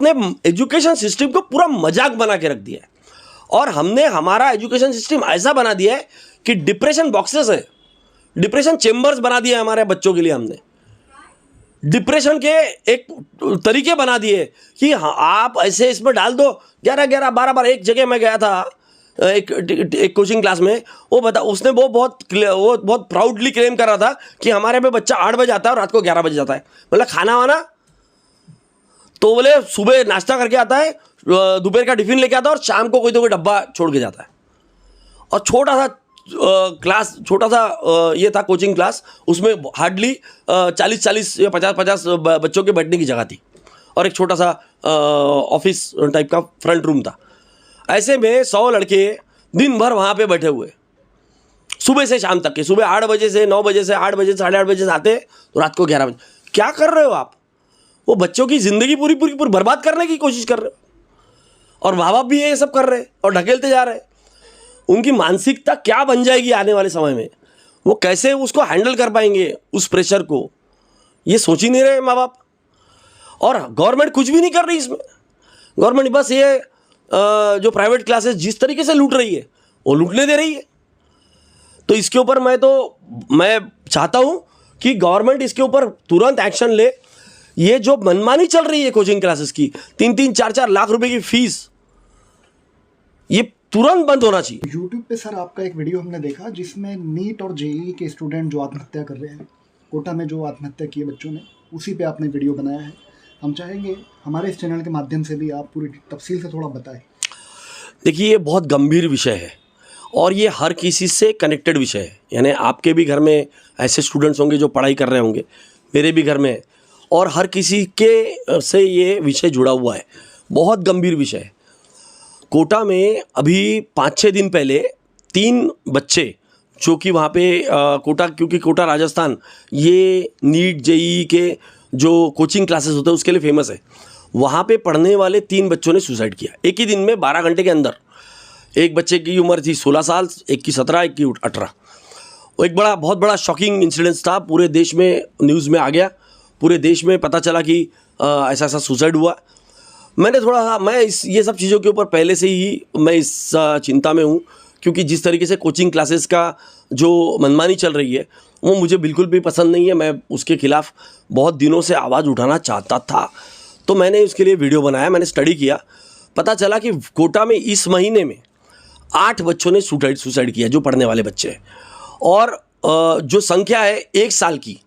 ने education system को पूरा मजाक बना के रख दिया है और हमने हमारा एजुकेशन सिस्टम ऐसा बना दिया है कि डिप्रेशन बॉक्सेस है, डिप्रेशन चेम्बर्स बना दिया है हमारे बच्चों के लिए। हमने डिप्रेशन के एक तरीके बना दिए कि हाँ आप ऐसे इसमें डाल दो 11-11 12-12। एक जगह मैं गया था एक कोचिंग क्लास में, उसने वो बहुत प्राउडली क्लेम कर रहा था कि हमारे में बच्चा 8 बजे आता है और रात को 11 बजे जाता है। मतलब खाना वाना तो बोले सुबह नाश्ता करके आता है, दोपहर का टिफिन लेके आता है और शाम को कोई तो कोई डब्बा छोड़ के जाता है। और छोटा सा क्लास, छोटा सा ये था कोचिंग क्लास, उसमें हार्डली 40-40 या 50-50 बच्चों के बैठने की जगह थी और एक छोटा सा ऑफिस टाइप का फ्रंट रूम था। ऐसे में 100 लड़के दिन भर वहाँ पे बैठे हुए, सुबह से शाम तक के, सुबह 8 बजे से 9 बजे से 8 बजे से 8:30 बजे से आते तो रात को 11 बजे। क्या कर रहे हो आप? वो बच्चों की ज़िंदगी पूरी बर्बाद करने की कोशिश कर रहे हो और माँ बाप भी ये सब कर रहे हैं और ढकेलते जा रहे हैं। उनकी मानसिकता क्या बन जाएगी आने वाले समय में, वो कैसे उसको हैंडल कर पाएंगे उस प्रेशर को, ये सोच ही नहीं रहे माँ बाप। और गवर्नमेंट कुछ भी नहीं कर रही इसमें। गवर्नमेंट बस ये जो प्राइवेट क्लासेस जिस तरीके से लूट रही है वो लूटने दे रही है। तो इसके ऊपर मैं चाहता हूँ कि गवर्नमेंट इसके ऊपर तुरंत एक्शन ले। ये जो मनमानी चल रही है कोचिंग क्लासेस की, 3-3 4-4 लाख रुपए की फीस, ये तुरंत बंद होना चाहिए। यूट्यूब पे सर आपका एक वीडियो हमने देखा जिसमें नीट और जेईई के स्टूडेंट जो आत्महत्या कर रहे हैं, कोटा में जो आत्महत्या की है बच्चों ने, उसी पे आपने वीडियो बनाया है। हम चाहेंगे हमारे इस चैनल के माध्यम से भी आप पूरी तफसील से थोड़ा बताएं। देखिए, ये बहुत गंभीर विषय है और ये हर किसी से कनेक्टेड विषय है। यानी आपके भी घर में ऐसे स्टूडेंट्स होंगे जो पढ़ाई कर रहे होंगे, मेरे भी घर में है, और हर किसी के से ये विषय जुड़ा हुआ है। बहुत गंभीर विषय है। कोटा में अभी 5-6 दिन पहले 3 बच्चे जो कि वहाँ पे कोटा, क्योंकि कोटा राजस्थान ये नीट जेईई के जो कोचिंग क्लासेस होते हैं उसके लिए फेमस है, वहाँ पे पढ़ने वाले 3 बच्चों ने सुसाइड किया एक ही दिन में 12 घंटे के अंदर। एक बच्चे की उम्र थी 16 साल, एक की 17, एक की 18। वो एक बहुत बड़ा शॉकिंग इंसिडेंस था, पूरे देश में न्यूज़ में आ गया, पूरे देश में पता चला कि ऐसा सुसाइड हुआ। मैं ये सब चीज़ों के ऊपर पहले से ही मैं इस चिंता में हूँ, क्योंकि जिस तरीके से कोचिंग क्लासेस का जो मनमानी चल रही है वो मुझे बिल्कुल भी पसंद नहीं है। मैं उसके खिलाफ बहुत दिनों से आवाज़ उठाना चाहता था, तो मैंने उसके लिए वीडियो बनाया, मैंने स्टडी किया। पता चला कि कोटा में इस महीने में 8 बच्चों ने सुसाइड किया, जो पढ़ने वाले बच्चे हैं। और जो संख्या है 1 साल की,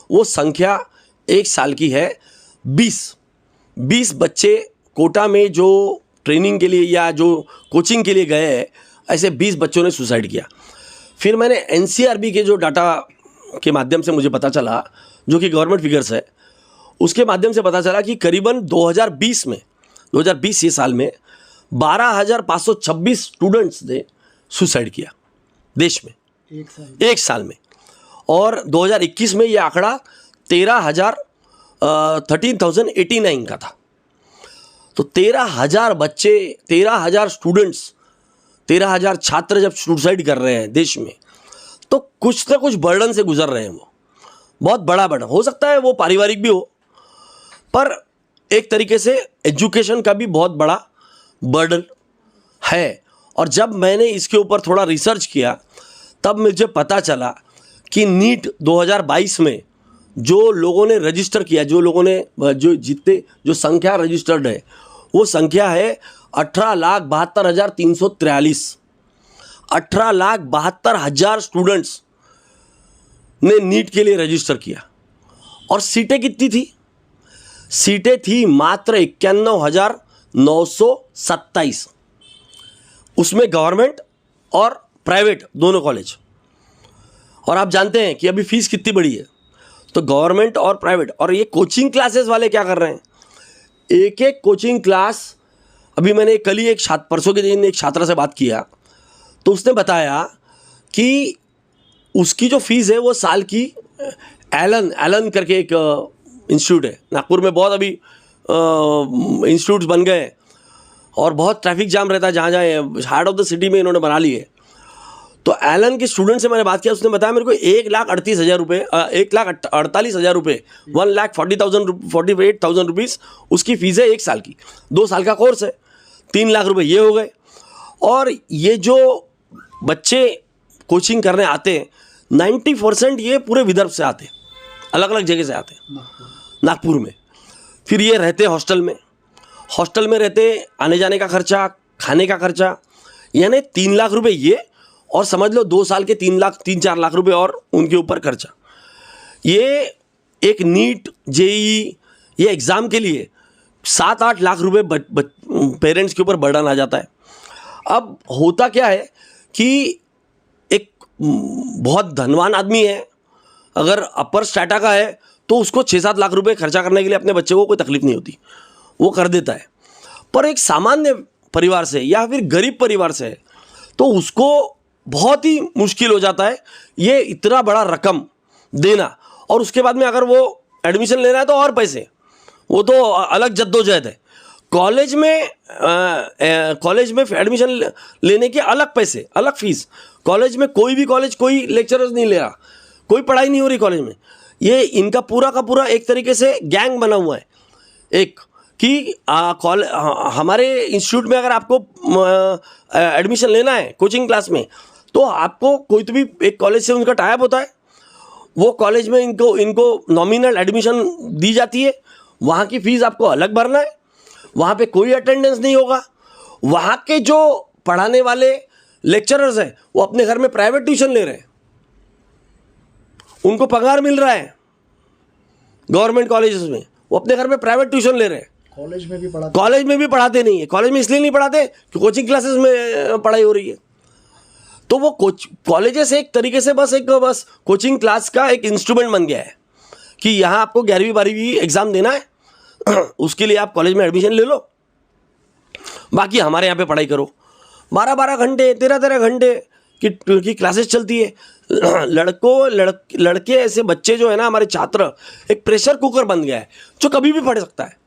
वो संख्या 1 साल की है 20 बच्चे कोटा में जो ट्रेनिंग के लिए या जो कोचिंग के लिए गए हैं, ऐसे 20 बच्चों ने सुसाइड किया। फिर मैंने एनसीआरबी के जो डाटा के माध्यम से मुझे पता चला, जो कि गवर्नमेंट फिगर्स है, उसके माध्यम से पता चला कि करीबन 2020 ये साल में 12,526 स्टूडेंट्स ने सुसाइड किया देश में एक साल में। और 2021 में ये आंकड़ा 13,089 का था। तो 13,000 बच्चे, 13,000 स्टूडेंट्स, 13,000 छात्र जब सुसाइड कर रहे हैं देश में, तो कुछ ना कुछ बर्डन से गुजर रहे हैं। वो बहुत बड़ा बर्डन हो सकता है, वो पारिवारिक भी हो, पर एक तरीके से एजुकेशन का भी बहुत बड़ा बर्डन है। और जब मैंने इसके ऊपर थोड़ा रिसर्च किया, तब मुझे पता चला कि नीट 2022 में जो लोगों ने रजिस्टर किया, जो संख्या रजिस्टर्ड है, वो संख्या है 18,72,343। 18,72,000 स्टूडेंट्स ने नीट के लिए रजिस्टर किया। और सीटें कितनी थी? सीटें थी मात्र 91,927। उसमें गवर्नमेंट और प्राइवेट दोनों कॉलेज। और आप जानते हैं कि अभी फीस कितनी बड़ी है। तो गवर्नमेंट और प्राइवेट, और ये कोचिंग क्लासेस वाले क्या कर रहे हैं, एक कोचिंग क्लास, अभी मैंने कल ही परसों के दिन एक छात्रा से बात किया, तो उसने बताया कि उसकी जो फीस है वो साल की, एलन करके एक इंस्टीट्यूट है नागपुर में, बहुत अभी इंस्टीट्यूट्स बन गए और बहुत ट्रैफिक जाम रहता है जहाँ हार्ट ऑफ द सिटी में इन्होंने बना ली है। तो एलन के स्टूडेंट से मैंने बात किया, उसने बताया मेरे को 1,38,000 रुपये, 1,48,000 रुपये, 1,48,000 रुपीज़ उसकी फ़ीस है 1 साल की। 2 साल का कोर्स है, 3 लाख रुपये ये हो गए। और ये जो बच्चे कोचिंग करने आते हैं 90% ये पूरे विदर्भ से आते हैं, अलग अलग जगह से आते हैं, नागपुर में। फिर ये रहते हॉस्टल में रहते, आने जाने का खर्चा, खाने का खर्चा, यानी 3 लाख रुपए ये, और समझ लो 2 साल के 3-4 लाख रुपए और उनके ऊपर खर्चा। ये एक नीट जेई ये एग्ज़ाम के लिए 7-8 लाख रुपए पेरेंट्स के ऊपर बर्डन आ जाता है। अब होता क्या है कि एक बहुत धनवान आदमी है, अगर अपर स्ट्रेटा का है तो उसको 6-7 लाख रुपए खर्चा करने के लिए अपने बच्चे को कोई तकलीफ नहीं होती, वो कर देता है। पर एक सामान्य परिवार से या फिर गरीब परिवार से है तो उसको बहुत ही मुश्किल हो जाता है ये इतना बड़ा रकम देना। और उसके बाद में अगर वो एडमिशन लेना है तो और पैसे, वो तो अलग जद्दोजहद है। कॉलेज में एडमिशन लेने के अलग पैसे, अलग फीस। कॉलेज में कोई लेक्चरर्स नहीं ले रहा, कोई पढ़ाई नहीं हो रही कॉलेज में। ये इनका पूरा का पूरा एक तरीके से गैंग बना हुआ है एक, कि हमारे इंस्टीट्यूट में अगर आपको एडमिशन लेना है कोचिंग क्लास में तो आपको कोई तो भी एक कॉलेज से उनका टाइप होता है, वो कॉलेज में इनको नॉमिनल एडमिशन दी जाती है, वहाँ की फ़ीस आपको अलग भरना है, वहाँ पे कोई अटेंडेंस नहीं होगा। वहाँ के जो पढ़ाने वाले लेक्चरर्स हैं वो अपने घर में प्राइवेट ट्यूशन ले रहे हैं, उनको पगार मिल रहा है गवर्नमेंट कॉलेजेस में, वो अपने घर में प्राइवेट ट्यूशन ले रहे हैं। कॉलेज में भी पढ़ाते नहीं है। कॉलेज में इसलिए नहीं पढ़ाते कि कोचिंग क्लासेस में पढ़ाई हो रही है। तो वो कॉलेजेस एक तरीके से बस कोचिंग क्लास का एक इंस्ट्रूमेंट बन गया है कि यहाँ आपको 11वीं-12वीं एग्ज़ाम देना है, उसके लिए आप कॉलेज में एडमिशन ले लो, बाकी हमारे यहाँ पे पढ़ाई करो। 12-12 घंटे 13-13 घंटे की क्लासेस चलती है। लड़के ऐसे बच्चे जो है ना, हमारे छात्र एक प्रेशर कुकर बन गया है जो कभी भी फट सकता है।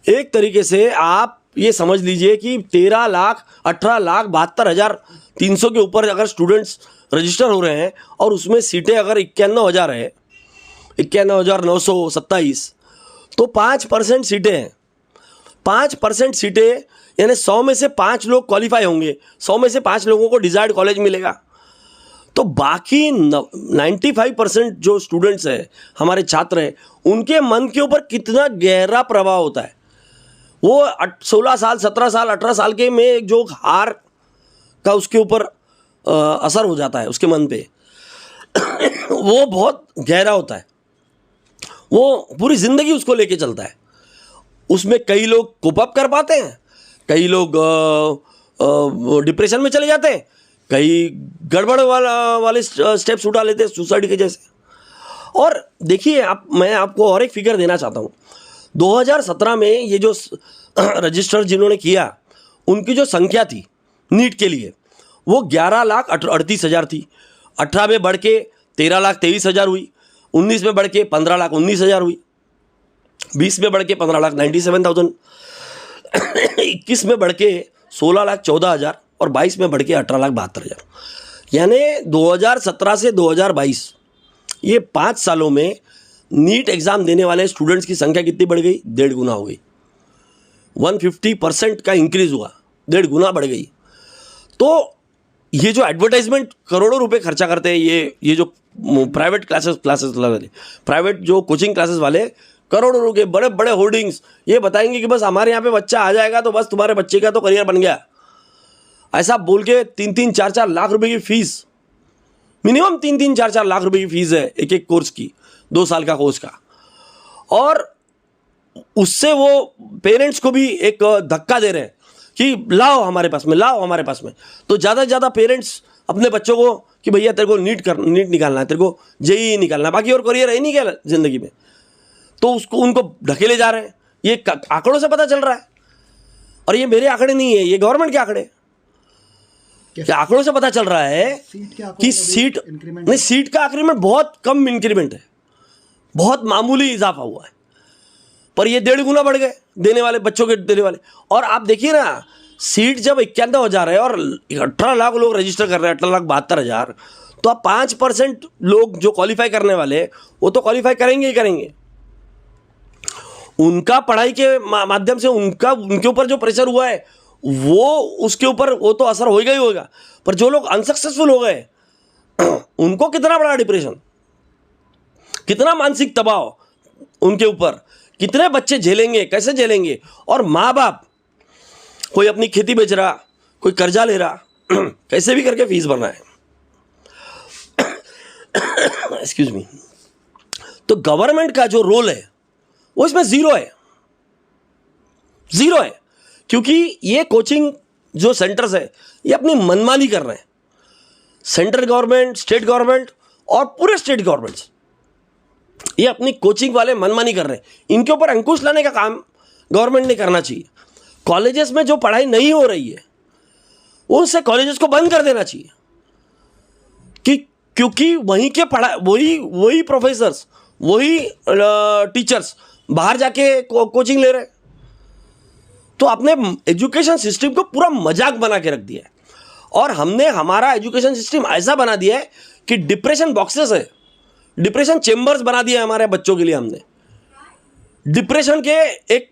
एक तरीके से आप ये समझ लीजिए कि 13,18,72,300 के ऊपर अगर स्टूडेंट्स रजिस्टर हो रहे हैं और उसमें सीटें अगर 51,000 है, 51,927, तो 5% सीटें हैं। 5% सीटें यानी 100 में से 5 लोग क्वालिफाई होंगे, 100 में से 5 लोगों को डिज़ायर्ड कॉलेज मिलेगा। तो बाकी 95% जो स्टूडेंट्स हैं, हमारे छात्र हैं, उनके मन के ऊपर कितना गहरा प्रभाव होता है। वो 16 साल 17 साल 18 साल के में जो हार का उसके ऊपर असर हो जाता है उसके मन पे वो बहुत गहरा होता है, वो पूरी ज़िंदगी उसको लेके चलता है। उसमें कई लोग कोप अप कर पाते हैं, कई लोग डिप्रेशन में चले जाते हैं, कई गड़बड़ वाले स्टेप्स उठा लेते हैं सुसाइड के जैसे। और देखिए मैं आपको और एक फिगर देना चाहता हूँ। 2017 में ये जो रजिस्टर जिन्होंने किया उनकी जो संख्या थी नीट के लिए वो 11,38,000 थी। 18 में बढ़ के 13,23,000 हुई, 19 में बढ़ के 15,19,000 हुई, 20 में बढ़ के 15,97,000, 21 में बढ़ के 16,14,000 और 22 में बढ़ के 18,72,000। यानी 2017 से 2022 ये 5 सालों में नीट एग्ज़ाम देने वाले स्टूडेंट्स की संख्या कितनी बढ़ गई? 1.5 गुना हो गई। 150% का इंक्रीज़ हुआ, 1.5 गुना बढ़ गई। तो ये जो एडवर्टाइजमेंट करोड़ों रुपए खर्चा करते हैं ये जो प्राइवेट क्लासेस वाले, प्राइवेट जो कोचिंग क्लासेस वाले, करोड़ों रुपए बड़े बड़े होर्डिंग्स ये बताएंगे कि बस हमारे यहाँ पे बच्चा आ जाएगा तो बस तुम्हारे बच्चे का तो करियर बन गया, ऐसा बोल के 3-3, 4-4 लाख रुपए की फ़ीस, मिनिमम 3-3, 4-4 लाख रुपए की फ़ीस है एक कोर्स की, 2 साल का कोर्स का। और उससे वो पेरेंट्स को भी एक धक्का दे रहे हैं कि लाओ हमारे पास में। तो ज़्यादा से ज़्यादा पेरेंट्स अपने बच्चों को कि भैया तेरे को नीट निकालना है, तेरे को जेईई निकालना है, बाकी और करियर है नहीं क्या ज़िंदगी में, तो उनको ढकेले जा रहे हैं। ये आंकड़ों से पता चल रहा है, और ये मेरे आंकड़े नहीं है, ये गवर्नमेंट के आंकड़े, आंकड़ों से पता चल रहा है कि सीट का इंक्रीमेंट बहुत कम इंक्रीमेंट है, बहुत मामूली इजाफा हुआ है, पर ये 1.5 गुना बढ़ गए देने वाले बच्चों के देने वाले। और आप देखिए ना सीट जब 91,000 है और 18 लाख लोग रजिस्टर कर रहे हैं, 18,72,000, तो आप 5% लोग जो क्वालिफाई करने वाले हैं वो तो क्वालिफाई करेंगे ही करेंगे। उनका पढ़ाई के माध्यम से उनके ऊपर जो प्रेशर हुआ है वो उसके ऊपर वो तो असर होगा ही होगा, पर जो लोग अनसक्सेसफुल हो गए उनको कितना बड़ा डिप्रेशन, कितना मानसिक दबाव उनके ऊपर, कितने बच्चे झेलेंगे, कैसे झेलेंगे। और माँ बाप, कोई अपनी खेती बेच रहा, कोई कर्जा ले रहा, कैसे भी करके फीस भरना है। Excuse me. तो गवर्नमेंट का जो रोल है वो इसमें जीरो है, जीरो है, क्योंकि ये कोचिंग जो सेंटर्स है ये अपनी मनमानी कर रहे हैं। सेंट्रल गवर्नमेंट, स्टेट गवर्नमेंट और पूरे स्टेट गवर्नमेंट्स ये अपनी कोचिंग वाले मनमानी कर रहे हैं। इनके ऊपर अंकुश लाने का काम गवर्नमेंट ने करना चाहिए। कॉलेजेस में जो पढ़ाई नहीं हो रही है उनसे कॉलेजेस को बंद कर देना चाहिए, क्योंकि वहीं के वही प्रोफेसर्स, वही टीचर्स बाहर जाके कोचिंग ले रहे हैं। तो आपने एजुकेशन सिस्टम को पूरा मजाक बना के रख दिया है। और हमने हमारा एजुकेशन सिस्टम ऐसा बना दिया है कि डिप्रेशन बॉक्सेस है, डिप्रेशन चेम्बर्स बना दिए हमारे बच्चों के लिए। हमने डिप्रेशन के एक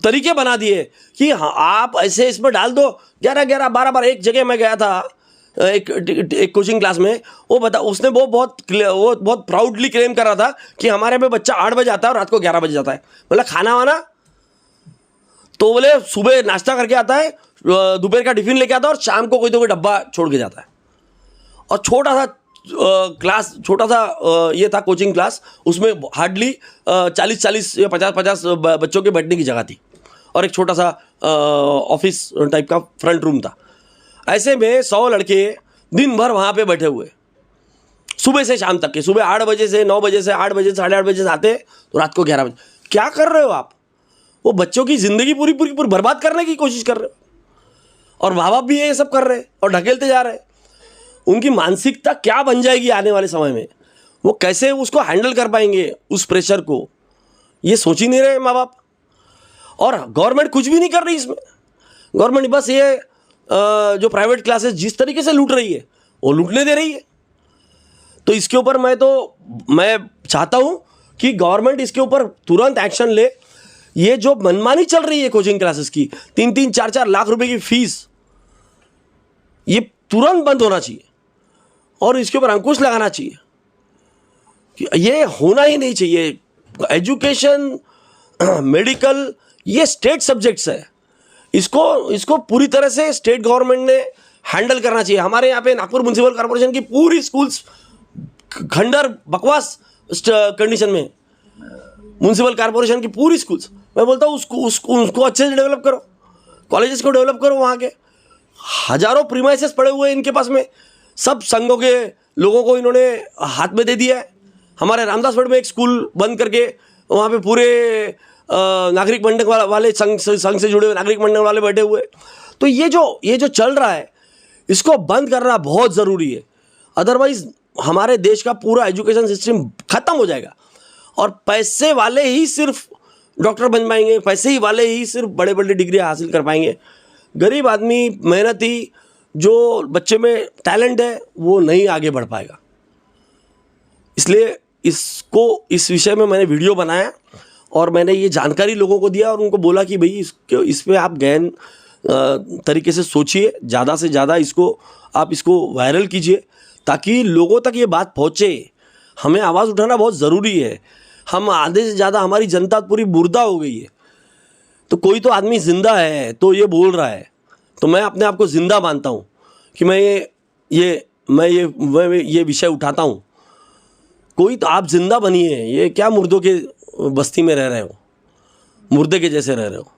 तरीके बना दिए कि हाँ आप ऐसे इसमें डाल दो 11-11, 12-12। एक जगह मैं गया था एक कोचिंग क्लास में, उसने वो बहुत प्राउडली क्लेम कर रहा था कि हमारे में बच्चा 8 बजे आता है और रात को 11 बजे जाता है। बोला खाना वाना तो बोले सुबह नाश्ता करके आता है, दोपहर का टिफिन लेके आता है और शाम को कोई तो कोई डब्बा छोड़ के जाता है। और छोटा सा क्लास, छोटा सा ये था कोचिंग क्लास, उसमें हार्डली 40-40 या 50-50 बच्चों के बैठने की जगह थी और एक छोटा सा ऑफिस टाइप का फ्रंट रूम था। ऐसे में 100 लड़के दिन भर वहाँ पे बैठे हुए, सुबह से शाम तक के। सुबह 8 बजे से 9 बजे से 8 बजे 8:30 बजे से आते तो रात को 11 बजे। क्या कर रहे हो आप? वो बच्चों की ज़िंदगी पूरी बर्बाद करने की कोशिश कर रहे हो। और माँ बाप भी ये सब कर रहे हैं और ढकेलते जा रहे हैं। उनकी मानसिकता क्या बन जाएगी आने वाले समय में, वो कैसे उसको हैंडल कर पाएंगे उस प्रेशर को, ये सोच ही नहीं रहे माँ बाप। और गवर्नमेंट कुछ भी नहीं कर रही इसमें। गवर्नमेंट बस ये जो प्राइवेट क्लासेस जिस तरीके से लूट रही है वो लूटने दे रही है। तो इसके ऊपर मैं चाहता हूँ कि गवर्नमेंट इसके ऊपर तुरंत एक्शन ले। ये जो मनमानी चल रही है कोचिंग क्लासेस की, 3-3, 4-4 लाख रुपए की फीस, ये तुरंत बंद होना चाहिए और इसके ऊपर अंकुश लगाना चाहिए कि ये होना ही नहीं चाहिए। एजुकेशन, मेडिकल, ये स्टेट सब्जेक्ट्स है, इसको पूरी तरह से स्टेट गवर्नमेंट ने हैंडल करना चाहिए। हमारे यहाँ पे नागपुर म्युनिसिपल कॉर्पोरेशन की पूरी स्कूल्स खंडर बकवास कंडीशन में, म्युनिसिपल कॉर्पोरेशन की पूरी स्कूल्स, मैं बोलता हूँ उसको अच्छे से डेवलप करो, कॉलेजेस को डेवलप करो। वहाँ के हजारों प्रीमाइसेस पड़े हुए हैं इनके पास में, सब संघों के लोगों को इन्होंने हाथ में दे दिया है। हमारे रामदासपेट में एक स्कूल बंद करके वहाँ पे पूरे नागरिक मंडल वाले संघ से जुड़े हुए नागरिक मंडल वाले बैठे हुए। तो ये जो चल रहा है इसको बंद करना बहुत ज़रूरी है, अदरवाइज हमारे देश का पूरा एजुकेशन सिस्टम खत्म हो जाएगा और पैसे वाले ही सिर्फ डॉक्टर बन पाएंगे, पैसे ही वाले ही सिर्फ बड़े बड़े डिग्री हासिल कर पाएंगे। गरीब आदमी, मेहनती, जो बच्चे में टैलेंट है वो नहीं आगे बढ़ पाएगा। इसलिए इस विषय में मैंने वीडियो बनाया और मैंने ये जानकारी लोगों को दिया और उनको बोला कि भाई इस पे आप गहन तरीके से सोचिए, ज़्यादा से ज़्यादा आप इसको वायरल कीजिए ताकि लोगों तक ये बात पहुँचे। हमें आवाज़ उठाना बहुत ज़रूरी है। हम आधे से ज़्यादा, हमारी जनता पूरी मुर्दा हो गई है, तो कोई तो आदमी ज़िंदा है तो ये बोल रहा है। तो मैं अपने आप को ज़िंदा मानता हूँ कि मैं ये विषय उठाता हूँ। कोई तो आप ज़िंदा बनिए, ये क्या मुर्दों के बस्ती में रह रहे हो, मुर्दे के जैसे रह रहे हो।